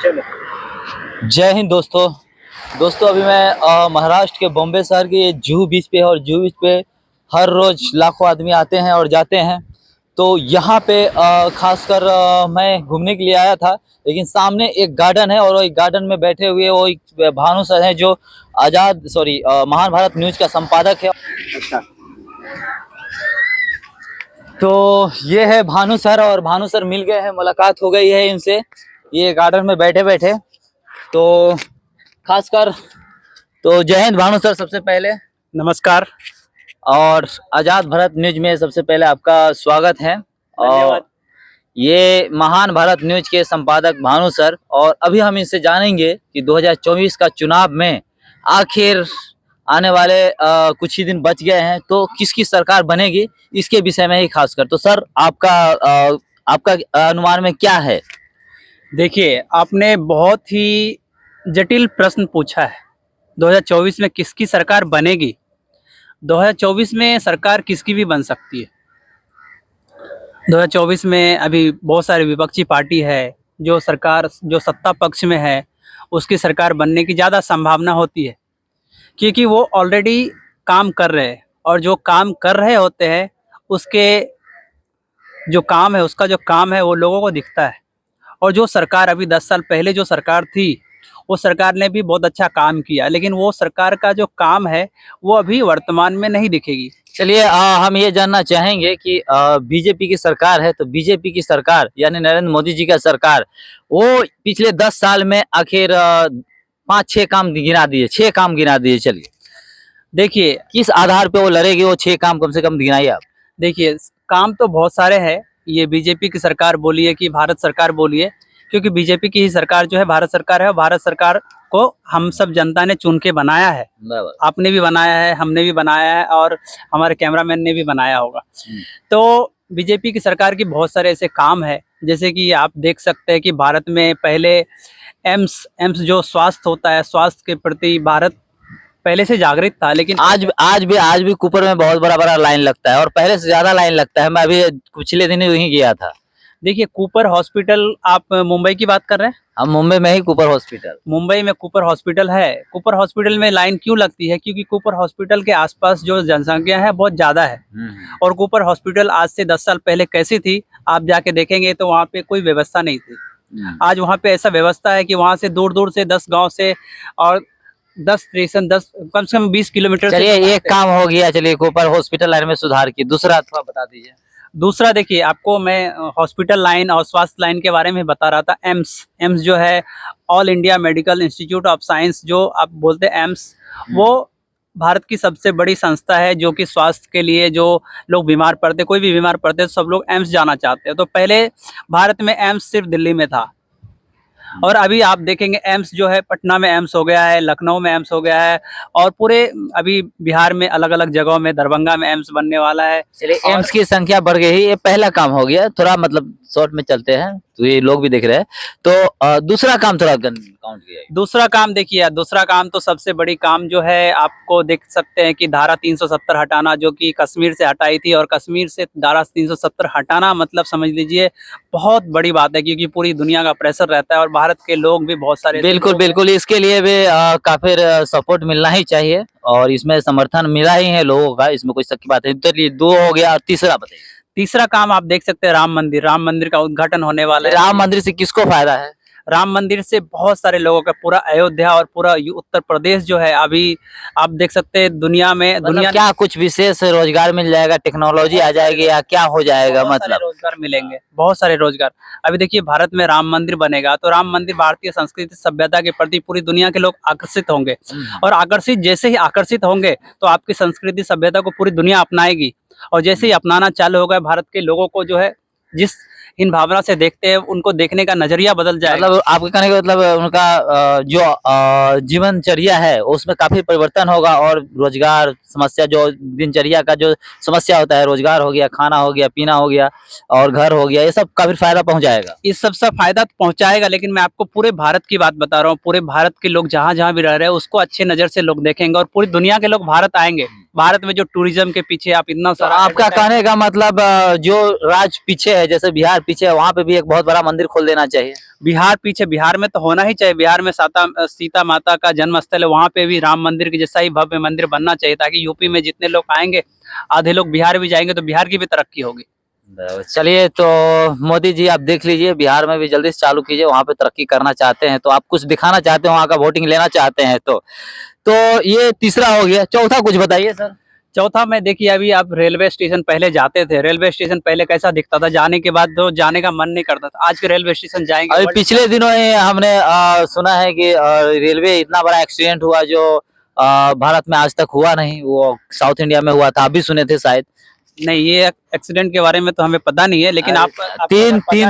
जय हिंद दोस्तों अभी मैं महाराष्ट्र के बॉम्बे शहर के जुहू बीच पे और जुहू बीच पे हर रोज लाखों आदमी आते हैं और जाते हैं। तो यहाँ पे खासकर मैं घूमने के लिए आया था, लेकिन सामने एक गार्डन है और वो एक गार्डन में बैठे हुए वो एक भानु सर हैं जो महान भारत न्यूज का संपादक है। अच्छा, तो ये है भानु सर और भानु सर मिल गए हैं, मुलाकात हो गई है इनसे, ये गार्डन में बैठे बैठे। तो खासकर तो जय हिंद भानु सर, सबसे पहले नमस्कार और आजाद भारत न्यूज में सबसे पहले आपका स्वागत है। और ये महान भारत न्यूज के संपादक भानु सर, और अभी हम इनसे जानेंगे कि 2024 का चुनाव में आखिर आने वाले कुछ ही दिन बच गए हैं, तो किसकी सरकार बनेगी इसके विषय में ही खासकर। तो सर आपका अनुमान में क्या है? देखिए, आपने बहुत ही जटिल प्रश्न पूछा है। 2024 में किसकी सरकार बनेगी? 2024 में सरकार किसकी भी बन सकती है। 2024 में अभी बहुत सारी विपक्षी पार्टी है, जो सत्ता पक्ष में है उसकी सरकार बनने की ज़्यादा संभावना होती है, क्योंकि वो ऑलरेडी काम कर रहे हैं और जो काम कर रहे होते हैं उसका जो काम है वो लोगों को दिखता है। और जो सरकार अभी 10 साल पहले जो सरकार थी, वो सरकार ने भी बहुत अच्छा काम किया, लेकिन वो सरकार का जो काम है वो अभी वर्तमान में नहीं दिखेगी। चलिए हम ये जानना चाहेंगे कि बीजेपी की सरकार है, तो बीजेपी की सरकार यानी नरेंद्र मोदी जी का सरकार, वो पिछले 10 साल में आखिर 5-6 काम गिना दिए, 6 काम गिना दिए। चलिए देखिए, किस आधार पे वो लड़ेगी, वो 6 काम कम से कम गिनाइए आप। देखिए, काम तो बहुत सारे हैं। ये बीजेपी की सरकार बोलिए कि भारत सरकार बोलिए, क्योंकि बीजेपी की ही सरकार जो है भारत सरकार है, और भारत सरकार को हम सब जनता ने चुन के बनाया है। आपने भी बनाया है, हमने भी बनाया है, और हमारे कैमरामैन ने भी बनाया होगा। तो बीजेपी की सरकार की बहुत सारे ऐसे काम है, जैसे कि आप देख सकते हैं कि भारत में पहले एम्स जो स्वास्थ्य होता है, स्वास्थ्य के प्रति भारत पहले से जागृत था, लेकिन आज भी कुपर में बहुत बड़ा लाइन लगता है और पहले से ज्यादा लाइन लगता है। मैं अभी पिछले दिन वहीं गया था। देखिए, कूपर हॉस्पिटल, आप मुंबई की बात कर रहे हैं? हम मुंबई में ही कूपर हॉस्पिटल, मुंबई में कूपर हॉस्पिटल है। कूपर हॉस्पिटल में लाइन क्यों लगती है? क्योंकि कूपर हॉस्पिटल के आसपास जो जनसंख्या है बहुत ज्यादा है, और कूपर हॉस्पिटल आज से 10 साल पहले कैसी थी आप जाके देखेंगे तो वहाँ पे कोई व्यवस्था नहीं थी। आज वहाँ पे ऐसा व्यवस्था है कि वहाँ से दूर से 10 गाँव से और 10 स्टेशन, 10 कम से कम 20 किलोमीटर। चलिए एक काम हो गया, चलिए कूपर हॉस्पिटल लाइन में सुधार की। दूसरा थोड़ा बता दीजिए। दूसरा देखिए, आपको मैं हॉस्पिटल लाइन और स्वास्थ्य लाइन के बारे में बता रहा था। एम्स जो है, all India medical institute of science, जो आप बोलते हैं एम्स, वो भारत की सबसे बड़ी संस्था है, जो कि स्वास्थ्य के लिए जो लोग बीमार पड़ते, कोई भी बीमार पड़ते, सब लोग एम्स जाना चाहते हैं। तो पहले भारत में एम्स सिर्फ दिल्ली में था, और अभी आप देखेंगे एम्स जो है पटना में एम्स हो गया है, लखनऊ में एम्स हो गया है, और पूरे अभी बिहार में अलग अलग जगहों में, दरभंगा में एम्स बनने वाला है। चलिए एम्स की संख्या बढ़ गई, ये पहला काम हो गया। थोड़ा मतलब शॉर्ट में चलते हैं तो ये लोग भी देख रहे हैं। तो दूसरा काम थोड़ा काउंट किया। दूसरा काम देखिए, दूसरा काम तो सबसे बड़ी काम जो है, आपको देख सकते हैं कि धारा 370 हटाना, जो कि कश्मीर से हटाई थी, और कश्मीर से धारा 370 हटाना मतलब समझ लीजिए बहुत बड़ी बात है, क्योंकि पूरी दुनिया का प्रेशर रहता है और भारत के लोग भी बहुत सारे। बिल्कुल इसके लिए भी काफी सपोर्ट मिलना ही चाहिए, और इसमें समर्थन मिला ही है लोगों का, इसमें कोई शक की बात नहीं। तो 2 हो गया, और तीसरा बताइए। तीसरा काम आप देख सकते हैं, राम मंदिर का उद्घाटन होने वाला है। राम मंदिर से किसको फायदा है? राम मंदिर से बहुत सारे लोगों का, पूरा अयोध्या और पूरा उत्तर प्रदेश जो है, अभी आप देख सकते हैं दुनिया क्या कुछ विशेष रोजगार मिल जाएगा, टेक्नोलॉजी आ जाएगी, या क्या हो जाएगा? मतलब रोजगार मिलेंगे, बहुत सारे रोजगार। अभी देखिए, भारत में राम मंदिर बनेगा, तो राम मंदिर भारतीय संस्कृति सभ्यता के प्रति पूरी दुनिया के लोग आकर्षित होंगे, और जैसे ही आकर्षित होंगे तो आपकी संस्कृति सभ्यता को पूरी दुनिया अपनाएगी, और जैसे ही अपनाना चालू होगा, भारत के लोगों को जो है जिस इन भावना से देखते हैं, उनको देखने का नजरिया बदल जाएगा। मतलब आपके कहने का मतलब उनका जो जीवनचर्या है उसमें काफी परिवर्तन होगा, और रोजगार समस्या, जो दिनचर्या का जो समस्या होता है, रोजगार हो गया, खाना हो गया, पीना हो गया, और घर हो गया, ये सब काफी फायदा पहुंचाएगा। इस सब फायदा तो पहुंचाएगा, लेकिन मैं आपको पूरे भारत की बात बता रहा हूँ। पूरे भारत के लोग जहाँ भी रह रहे हैं उसको अच्छे नजर से लोग देखेंगे, और पूरी दुनिया के लोग भारत आएंगे। भारत में जो टूरिज्म के पीछे आप इतना सारा, आपका कहने का मतलब जो राज्य पीछे है, जैसे बिहार पीछे है, वहाँ पे भी एक बहुत बड़ा मंदिर खोल देना चाहिए। बिहार पीछे, बिहार में तो होना ही चाहिए। बिहार में सीता माता का जन्म स्थल है, वहाँ पे भी राम मंदिर के जैसा ही भव्य मंदिर बनना चाहिए, ताकि यूपी में जितने लोग आएंगे, आधे लोग बिहार भी जाएंगे तो बिहार की भी तरक्की होगी। चलिए, तो मोदी जी आप देख लीजिए, बिहार में भी जल्दी से चालू कीजिए, वहां पे तरक्की करना चाहते हैं तो, आप कुछ दिखाना चाहते हैं, वहां का वोटिंग लेना चाहते हैं तो ये तीसरा हो गया। चौथा कुछ बताइए सर। चौथा में देखिए, अभी आप रेलवे स्टेशन पहले जाते थे, रेलवे स्टेशन पहले कैसा दिखता था, जाने के बाद तो जाने का मन नहीं करता था। आज के रेलवे स्टेशन जाएंगे, अभी पिछले दिनों ही हमने सुना है कि रेलवे इतना बड़ा एक्सीडेंट हुआ जो भारत में आज तक हुआ नहीं, वो साउथ इंडिया में हुआ था, आप भी सुने थे शायद। नहीं, ये एक्सीडेंट के बारे में तो हमें पता नहीं है, लेकिन आपको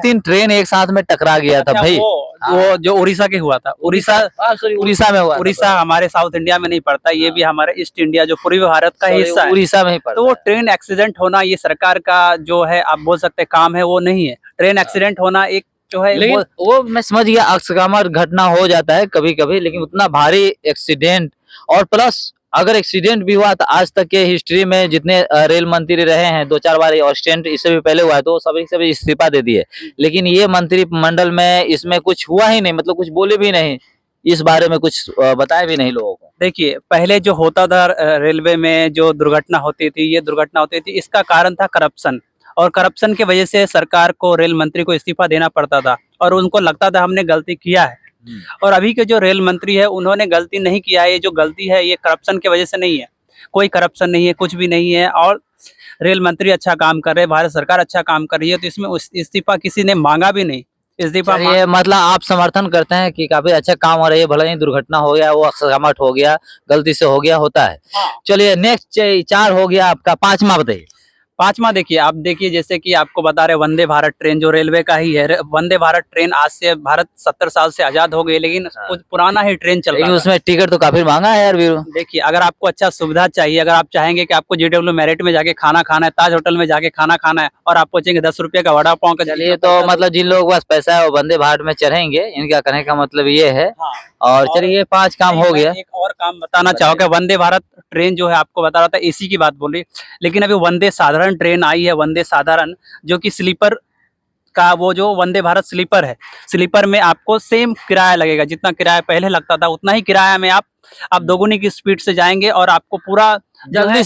तीन ट्रेन एक साथ में टकरा गया था भाई। वो जो उड़ीसा के हुआ था, उड़ीसा में हुआ। उड़ीसा हमारे साउथ इंडिया में नहीं पड़ता, ये भी हमारे ईस्ट इंडिया जो पूर्वी भारत का हिस्सा है, उड़ीसा में ही पड़ता। तो वो ट्रेन एक्सीडेंट होना ये सरकार का जो है, आप बोल सकते हैं, काम है, वो नहीं है। ट्रेन एक्सीडेंट होना एक जो है, लेकिन वो मैं समझ गया, अकस्मात घटना हो जाता है कभी कभी, लेकिन उतना भारी एक्सीडेंट, और प्लस अगर एक्सीडेंट भी हुआ तो आज तक के हिस्ट्री में जितने रेल मंत्री रहे हैं, 2-4 बार एक्सीडेंट इससे भी पहले हुआ है तो सभी इस्तीफा दे दिए, लेकिन ये मंत्रिमंडल में इसमें कुछ हुआ ही नहीं, मतलब कुछ बोले भी नहीं, इस बारे में कुछ बताया भी नहीं लोगों को। देखिए, पहले जो होता था रेलवे में, जो दुर्घटना होती थी, ये दुर्घटना होती थी, इसका कारण था करप्शन, और करप्शन की वजह से सरकार को, रेल मंत्री को इस्तीफा देना पड़ता था, और उनको लगता था हमने गलती किया है। और अभी के जो रेल मंत्री है, उन्होंने गलती नहीं किया है। ये जो गलती है, ये करप्शन की वजह से नहीं है, कोई करप्शन नहीं है, कुछ भी नहीं है, और रेल मंत्री अच्छा काम कर रहे हैं, भारत सरकार अच्छा काम कर रही है, तो इसमें इस्तीफा किसी ने मांगा भी नहीं। इस्तीफा ये मतलब आप समर्थन करते हैं कि काफी अच्छा काम हो रहा है, भले ही दुर्घटना हो गया, वो अकस्मात हो गया, गलती से हो गया, होता है। चलिए, नेक्स्ट 4 हो गया आपका, 5वां बताइए। 5वां देखिए, आप देखिए, जैसे कि आपको बता रहे, वंदे भारत ट्रेन जो रेलवे का ही है, वंदे भारत ट्रेन आज से, भारत 70 साल से आजाद हो गई, लेकिन कुछ पुराना ही ट्रेन चल रहा है, उसमें टिकट तो काफी महंगा है यार वीरू। देखिए, अगर आपको अच्छा सुविधा चाहिए, अगर आप चाहेंगे कि आपको JW मेरिट में जाके खाना खाना है, ताज होटल में जाके खाना खाना है, और आप पूछेंगे 10 रुपए का वड़ा पाव का, चलिए, तो मतलब जिन लोगों के पास पैसा है वो वंदे भारत में चढ़ेंगे, इनका कहने का मतलब ये है। और चलिए, 5 काम हो गया। एक और काम बताना चाहूँगा, वंदे भारत ट्रेन जो है, आपको बता रहा था AC की बात बोली, लेकिन अभी वंदे साधारण ट्रेन आई है, वंदे साधारण, जो कि स्लीपर का, वो जो वंदे भारत स्लीपर है, स्लीपर में आपको सेम किराया लगेगा, जितना किराया पहले लगता था उतना ही किराया में आप दोगुनी की स्पीड से जाएंगे, और आपको पूरा जल्दी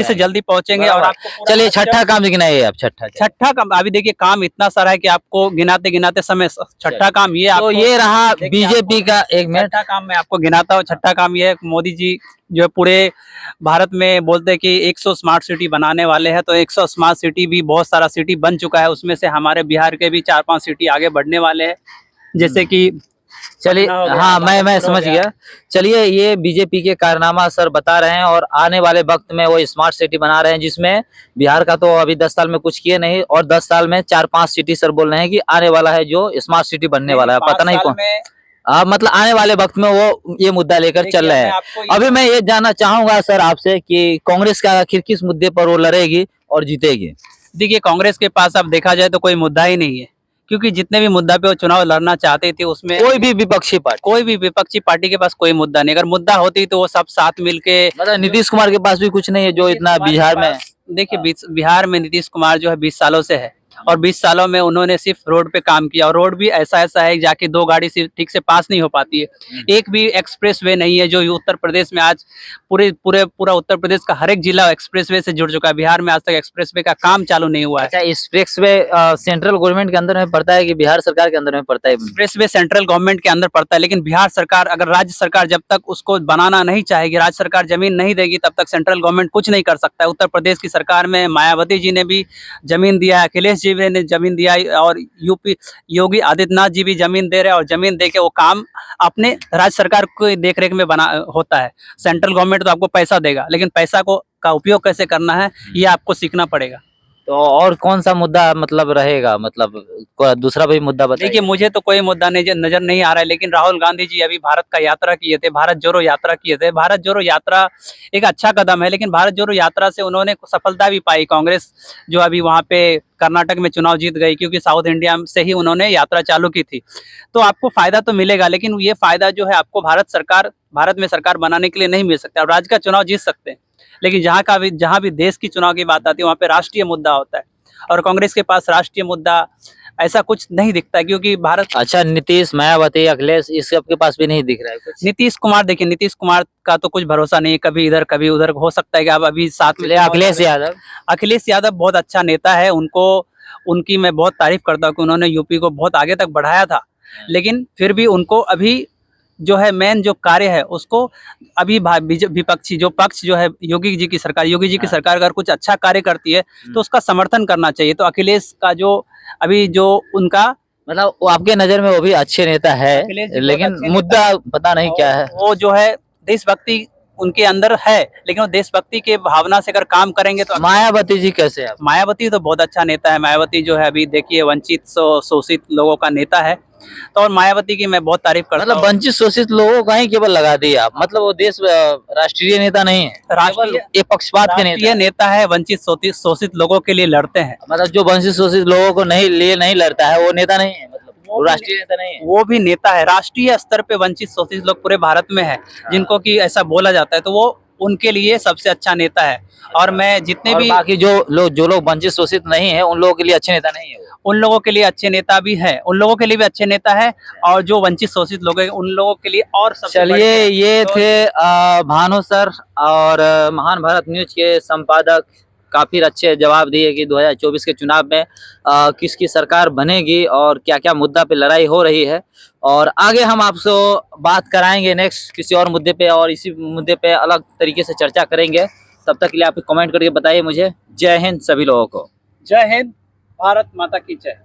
से जल्दी पहुंचेंगे। और आपको, चलिए, छठा काम गिनाइए आप। छठा काम, अभी देखिए, काम इतना सारा है कि आपको गिनाते गिनाते समय, छठा काम ये तो ये रहा बीजेपी का। एक मिनट, छठा काम मैं आपको गिनाता हूँ। छठा काम ये है, मोदी जी जो है पूरे भारत में बोलते हैं कि 100 स्मार्ट सिटी बनाने वाले हैं, तो 100 स्मार्ट सिटी भी बहुत सारा सिटी बन चुका है, उसमें से हमारे बिहार के भी 4-5 सिटी आगे बढ़ने वाले हैं, जैसे कि, चलिए, हाँ, मैं समझ गया। चलिए, ये बीजेपी के कारनामा सर बता रहे हैं, और आने वाले वक्त में वो स्मार्ट सिटी बना रहे हैं, जिसमें बिहार का तो अभी 10 साल में कुछ किए नहीं, और 10 साल में 4-5 सिटी सर बोल रहे हैं कि आने वाला है, जो स्मार्ट सिटी बनने वाला है, पता नहीं कौन। मतलब आने वाले वक्त में वो ये मुद्दा लेकर चल रहे हैं। अभी मैं ये जानना चाहूंगा सर आपसे कि कांग्रेस का आखिर किस मुद्दे पर वो लड़ेगी और जीतेगी। देखिए, कांग्रेस के पास अब देखा जाए तो कोई मुद्दा ही नहीं है, क्योंकि जितने भी मुद्दा पे वो चुनाव लड़ना चाहते थे, उसमें कोई भी विपक्षी पार्टी के पास कोई मुद्दा नहीं। अगर मुद्दा होती तो वो सब साथ मिलके, मतलब नीतीश कुमार के पास भी कुछ नहीं है जो इतना बिहार में। देखिए, बिहार में नीतीश कुमार जो है 20 सालों से है, और 20 सालों में उन्होंने सिर्फ रोड पे काम किया, और रोड भी ऐसा है जाके 2 गाड़ी से ठीक से पास नहीं हो पाती है। एक भी एक्सप्रेसवे नहीं है, जो उत्तर प्रदेश में आज पूरा उत्तर प्रदेश का हर एक जिला एक्सप्रेसवे से जुड़ चुका है। बिहार में आज तक एक्सप्रेसवे का काम चालू नहीं हुआ है। अच्छा, एक्सप्रेसवे सेंट्रल गवर्नमेंट के अंदर में पड़ता है कि बिहार सरकार के अंदर में पड़ता है? एक्सप्रेसवे सेंट्रल गवर्नमेंट के अंदर पड़ता है, लेकिन बिहार सरकार, अगर राज्य सरकार जब तक उसको बनाना नहीं चाहेगी, राज्य सरकार जमीन नहीं देगी, तब तक सेंट्रल गवर्नमेंट कुछ नहीं कर सकता है। उत्तर प्रदेश की सरकार में मायावती जी ने भी जमीन दिया है, अखिलेश जी ने जमीन दिया है, और यूपी योगी आदित्यनाथ जी भी जमीन दे रहे हैं, और जमीन दे के वो काम अपने राज्य सरकार को देखरेख में बना होता है। सेंट्रल गवर्नमेंट तो आपको पैसा देगा, लेकिन पैसा का उपयोग कैसे करना है, ये आपको सीखना पड़ेगा। तो और कौन सा मुद्दा मतलब रहेगा, मतलब दूसरा भी मुद्दा बताइए। देखिए, मुझे तो कोई मुद्दा नजर नहीं आ रहा है, लेकिन राहुल गांधी जी अभी भारत का यात्रा किए थे, भारत जोड़ो यात्रा किए थे। भारत जोड़ो यात्रा एक अच्छा कदम है, लेकिन भारत जोड़ो यात्रा से उन्होंने सफलता भी पाई। कांग्रेस जो अभी वहाँ पे कर्नाटक में चुनाव जीत गई, क्योंकि साउथ इंडिया से ही उन्होंने यात्रा चालू की थी। तो आपको फायदा तो मिलेगा, लेकिन ये फायदा जो है आपको भारत में सरकार बनाने के लिए नहीं मिल सकता। आप राज्य का चुनाव जीत सकते हैं, लेकिन जहाँ भी देश की चुनाव की बात आती है, वहाँ पे राष्ट्रीय मुद्दा होता है, और कांग्रेस के पास राष्ट्रीय मुद्दा ऐसा कुछ नहीं दिखता है, क्योंकि भारत अच्छा, नीतीश, मायावती, अखिलेश, इस सबके पास भी नहीं दिख रहा है कुछ। नीतीश कुमार, देखिए नीतीश कुमार का तो कुछ भरोसा नहीं है, कभी इधर कभी उधर। हो सकता है कि अब अभी साथ में अखिलेश यादव, अखिलेश यादव बहुत अच्छा नेता है, उनको उनकी मैं बहुत तारीफ करता हूँ कि उन्होंने यूपी को बहुत आगे तक बढ़ाया था। लेकिन फिर भी उनको अभी जो है मेन जो कार्य है उसको अभी विपक्षी जो पक्ष जो है योगी जी की सरकार अगर कुछ अच्छा कार्य करती है तो उसका समर्थन करना चाहिए। तो अखिलेश का जो अभी जो उनका मतलब वो आपके नजर में वो भी अच्छे नेता है, अखिलेश जी बहुत लेकिन अच्छे मुद्दा पता नहीं क्या है। वो जो है देशभक्ति उनके अंदर है, लेकिन वो देशभक्ति के भावना से अगर काम करेंगे तो मायावती जी कैसे है? मायावती तो बहुत अच्छा नेता है। मायावती जो है अभी देखिए वंचित शोषित लोगों का नेता है, तो और मायावती की मैं बहुत तारीफ करता मतलब हूँ। वंचित शोषित लोगों का ही केवल लगा दिए आप, मतलब वो देश राष्ट्रीय नेता नहीं है, केवल ये पक्षपात के नेता राष्ट्रीय है। नेता है, वंचित शोषित लोगों के लिए लड़ते हैं। मतलब जो वंचित शोषित लोगों को नहीं लड़ता है वो नेता नहीं है, मतलब वो राष्ट्रीय नेता नहीं है। वो भी नेता है, राष्ट्रीय स्तर पे वंचित शोषित लोग पूरे भारत में है जिनको कि ऐसा बोला जाता है, तो वो उनके लिए सबसे अच्छा नेता है। और मैं जितने और भी बाकी जो लोग वंचित शोषित नहीं है उन लोगों के लिए अच्छे नेता नहीं है वो। उन लोगों के लिए अच्छे नेता भी है, उन लोगों के लिए भी अच्छे नेता है, और जो वंचित शोषित लोग हैं उन लोगों के लिए और सबसे चलिए, बढ़िया। ये तो थे भानु सर और महान भारत न्यूज के संपादक। काफी अच्छे जवाब दिए कि 2024 के चुनाव में किसकी सरकार बनेगी और क्या क्या मुद्दा पे लड़ाई हो रही है। और आगे हम आपसे बात कराएंगे नेक्स्ट किसी और मुद्दे पे, और इसी मुद्दे पे अलग तरीके से चर्चा करेंगे। तब तक के लिए आप कमेंट करके बताइए मुझे। जय हिंद सभी लोगों को। जय हिंद, भारत माता की जय।